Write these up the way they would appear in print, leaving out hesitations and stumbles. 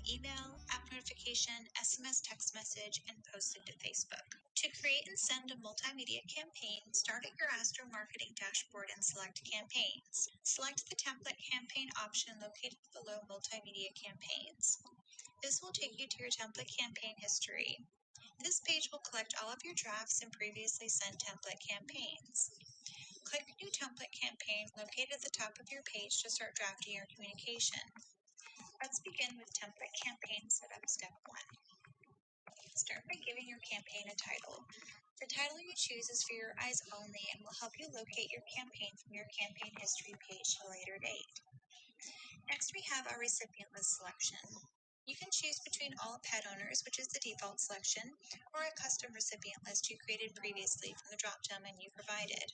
email, app notification, SMS text message, and posted to Facebook. To create and send a multimedia campaign, start at your Astro marketing dashboard and select Campaigns. Select the Template Campaign option located below Multimedia Campaigns. This will take you to your template campaign history. This page will collect all of your drafts and previously sent template campaigns. Click New Template Campaign located at the top of your page to start drafting your communication. Let's begin with Template Campaign Setup Step 1. Start by giving your campaign a title. The title you choose is for your eyes only and will help you locate your campaign from your campaign history page at a later date. Next, we have our recipient list selection. You can choose between all pet owners, which is the default selection, or a custom recipient list you created previously from the drop-down menu provided.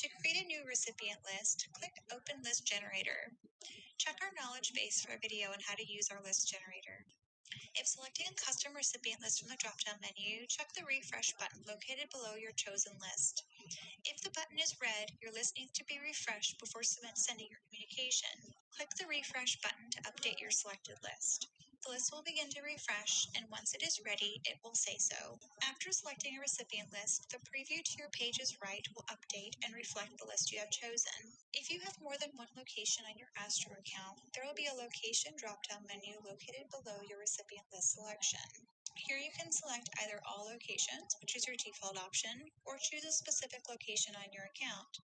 To create a new recipient list, click Open List Generator. Check our knowledge base for a video on how to use our list generator. If selecting a custom recipient list from the drop-down menu, check the refresh button located below your chosen list. If the button is red, your list needs to be refreshed before sending your communication. Click the refresh button to update your selected list. The list will begin to refresh, and once it is ready, it will say so. After selecting a recipient list, the preview to your page's right will update and reflect the list you have chosen. If you have more than one location on your Astro account, there will be a location drop-down menu located below your recipient list selection. Here you can select either all locations, which is your default option, or choose a specific location on your account.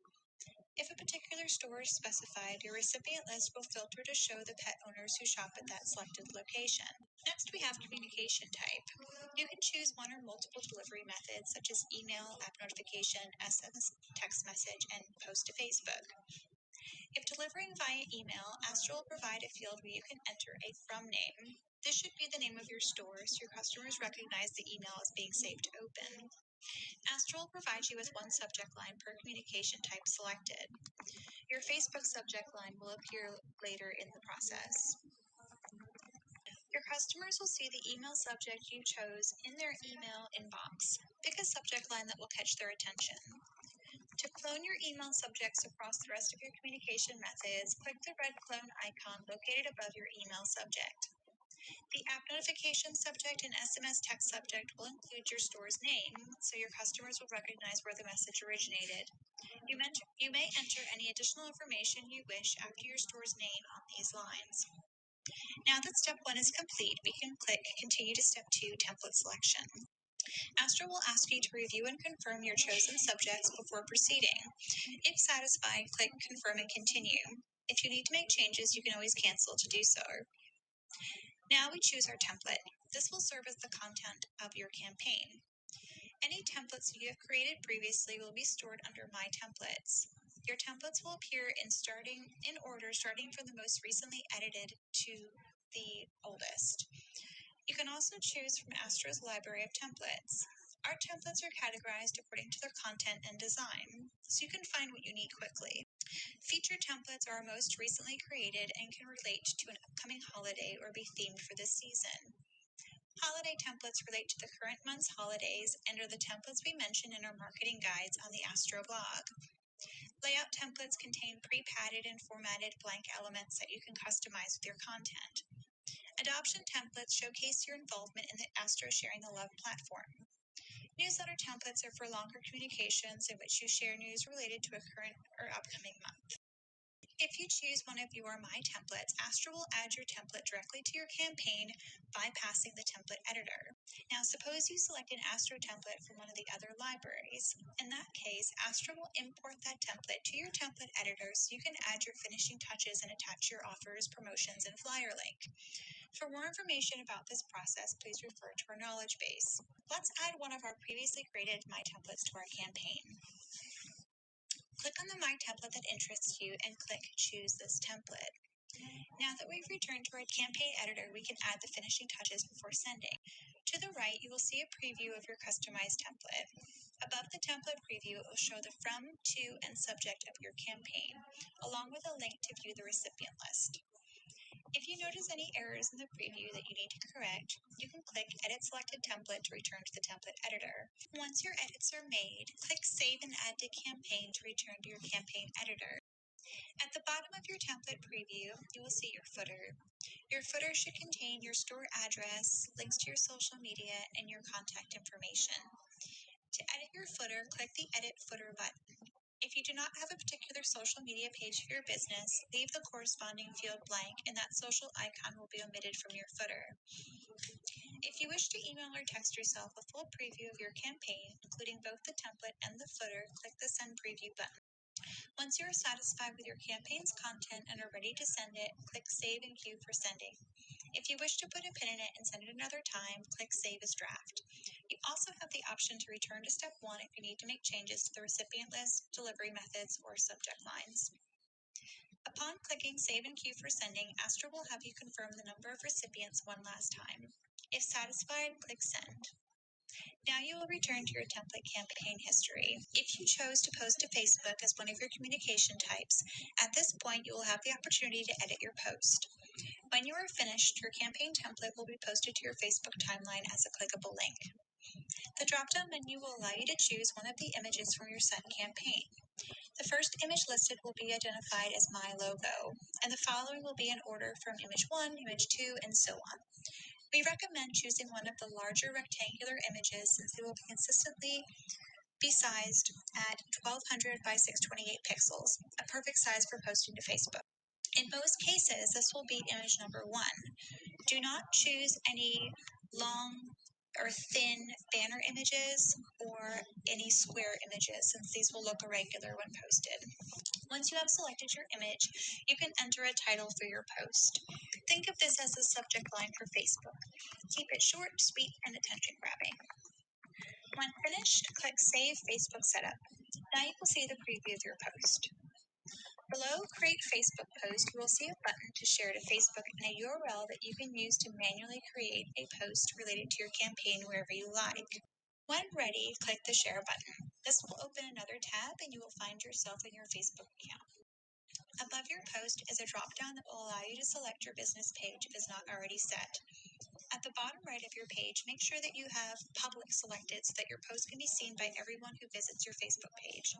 If a particular store is specified, your recipient list will filter to show the pet owners who shop at that selected location. Next, we have communication type. You can choose one or multiple delivery methods such as email, app notification, SMS text message, and post to Facebook. If delivering via email, Astro will provide a field where you can enter a from name. This should be the name of your store so your customers recognize the email as being safe to open. Astro will provide you with one subject line per communication type selected. Your Facebook subject line will appear later in the process. Your customers will see the email subject you chose in their email inbox. Pick a subject line that will catch their attention. To clone your email subjects across the rest of your communication methods, click the red clone icon located above your email subject. The app notification subject and SMS text subject will include your store's name, so your customers will recognize where the message originated. You may enter any additional information you wish after your store's name on these lines. Now that step 1 is complete, we can click Continue to step 2, Template Selection. Astro will ask you to review and confirm your chosen subjects before proceeding. If satisfied, click Confirm and Continue. If you need to make changes, you can always cancel to do so. Now we choose our template. This will serve as the content of your campaign. Any templates you have created previously will be stored under My Templates. Your templates will appear in order starting from the most recently edited to the oldest. You can also choose from Astro's library of templates. Our templates are categorized according to their content and design, so you can find what you need quickly. Featured templates are most recently created and can relate to an upcoming holiday or be themed for this season. Holiday templates relate to the current month's holidays and are the templates we mention in our marketing guides on the Astro blog. Layout templates contain pre-padded and formatted blank elements that you can customize with your content. Adoption templates showcase your involvement in the Astro Sharing the Love platform. Newsletter templates are for longer communications in which you share news related to a current or upcoming month. If you choose one of your My Templates, Astro will add your template directly to your campaign bypassing the template editor. Now, suppose you select an Astro template from one of the other libraries. In that case, Astro will import that template to your template editor so you can add your finishing touches and attach your offers, promotions, and flyer link. For more information about this process, please refer to our knowledge base. Let's add one of our previously created My Templates to our campaign. Click on the My Template that interests you and click Choose this template. Now that we've returned to our campaign editor, we can add the finishing touches before sending. To the right, you will see a preview of your customized template. Above the template preview, it will show the from, to, and subject of your campaign, along with a link to view the recipient list. If you notice any errors in the preview that you need to correct, you can click Edit Selected Template to return to the template editor. Once your edits are made, click Save and Add to Campaign to return to your campaign editor. At the bottom of your template preview, you will see your footer. Your footer should contain your store address, links to your social media, and your contact information. To edit your footer, click the Edit Footer button. If you do not have a particular social media page for your business, leave the corresponding field blank and that social icon will be omitted from your footer. If you wish to email or text yourself a full preview of your campaign, including both the template and the footer, click the Send Preview button. Once you are satisfied with your campaign's content and are ready to send it, click Save and Queue for sending. If you wish to put a pin in it and send it another time, click Save as Draft. You also have the option to return to step 1 if you need to make changes to the recipient list, delivery methods, or subject lines. Upon clicking Save and Queue for sending, Astro will have you confirm the number of recipients one last time. If satisfied, click Send. Now you will return to your template campaign history. If you chose to post to Facebook as one of your communication types, at this point you will have the opportunity to edit your post. When you are finished, your campaign template will be posted to your Facebook timeline as a clickable link. The drop-down menu will allow you to choose one of the images from your sent campaign. The first image listed will be identified as My Logo, and the following will be in order from image 1, image 2, and so on. We recommend choosing one of the larger rectangular images since they will consistently be sized at 1200 by 628 pixels, a perfect size for posting to Facebook. In most cases, this will be image number 1. Do not choose any long or thin banner images or any square images since these will look irregular when posted. Once you have selected your image, you can enter a title for your post. Think of this as the subject line for Facebook. Keep it short, sweet, and attention-grabbing. When finished, click Save Facebook Setup. Now you will see the preview of your post. Below Create Facebook Post, you will see a button to share to Facebook and a URL that you can use to manually create a post related to your campaign wherever you like. When ready, click the Share button. This will open another tab and you will find yourself in your Facebook account. Above your post is a drop-down that will allow you to select your business page if it is not already set. At the bottom right of your page, make sure that you have Public selected so that your post can be seen by everyone who visits your Facebook page.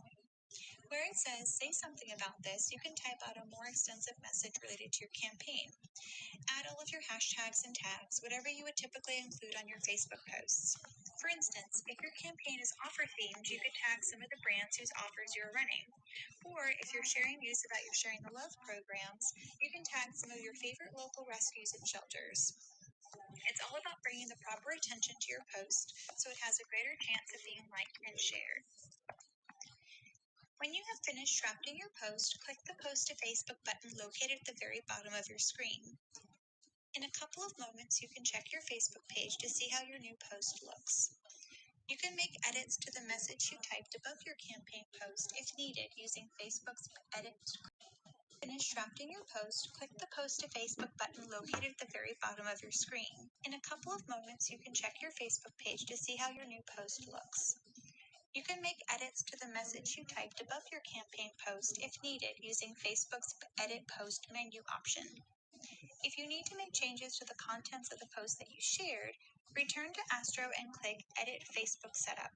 Where it says Say Something About This, you can type out a more extensive message related to your campaign. Add all of your hashtags and tags, whatever you would typically include on your Facebook posts. For instance, if your campaign is offer themed, you could tag some of the brands whose offers you're running. Or if you're sharing news about your Sharing the Love programs, you can tag some of your favorite local rescues and shelters. It's all about bringing the proper attention to your post so it has a greater chance of being liked and shared. When you have finished drafting your post, click the Post to Facebook button located at the very bottom of your screen. In a couple of moments, you can check your Facebook page to see how your new post looks. You can make edits to the message you typed above your campaign post if needed using Facebook's Edit. Finish drafting your post, click the Post to Facebook button located at the very bottom of your screen. In a couple of moments, you can check your Facebook page to see how your new post looks. You can make edits to the message you typed above your campaign post if needed using Facebook's Edit Post menu option. If you need to make changes to the contents of the post that you shared, return to Astro and click Edit Facebook Setup.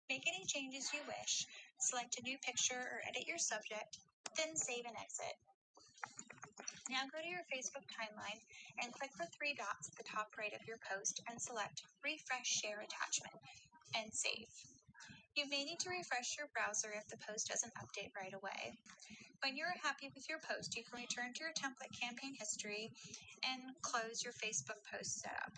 Make any changes you wish, select a new picture or edit your subject, then save and exit. Now go to your Facebook timeline and click the 3 dots at the top right of your post and select Refresh Share Attachment and save. You may need to refresh your browser if the post doesn't update right away. When you are happy with your post, you can return to your template campaign history and close your Facebook post setup.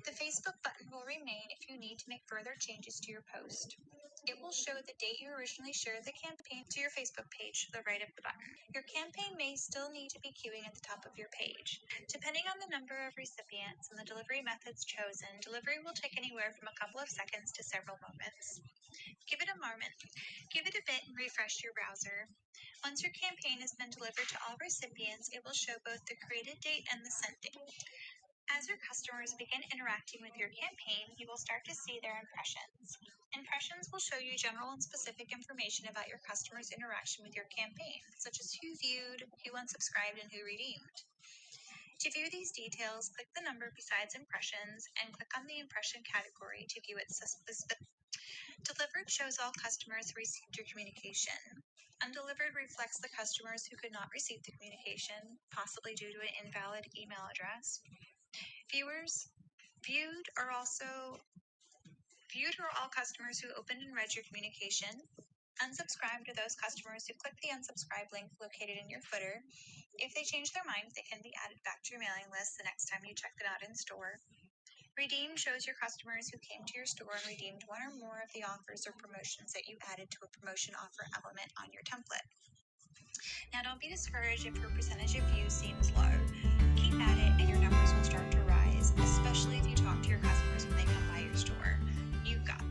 The Facebook button will remain if you need to make further changes to your post. It will show the date you originally shared the campaign to your Facebook page to the right of the button. Your campaign may still need to be queuing at the top of your page. Depending on the number of recipients and the delivery methods chosen, delivery will take anywhere from a couple of seconds to several moments. Give it a moment, give it a bit and refresh your browser. Once your campaign has been delivered to all recipients, it will show both the created date and the sent date. As your customers begin interacting with your campaign, you will start to see their impressions. Impressions will show you general and specific information about your customers' interaction with your campaign, such as who viewed, who unsubscribed, and who redeemed. To view these details, click the number besides impressions and click on the impression category to view its Delivered shows all customers who received your communication. Undelivered reflects the customers who could not receive the communication, possibly due to an invalid email address. Viewed are all customers who opened and read your communication. Unsubscribed are those customers who click the unsubscribe link located in your footer. If they change their mind, they can be added back to your mailing list the next time you check them out in store. Redeemed shows your customers who came to your store and redeemed one or more of the offers or promotions that you added to a promotion offer element on your template. Now, don't be discouraged if your percentage of views seems low. Keep at it and your numbers will start to rise, especially if you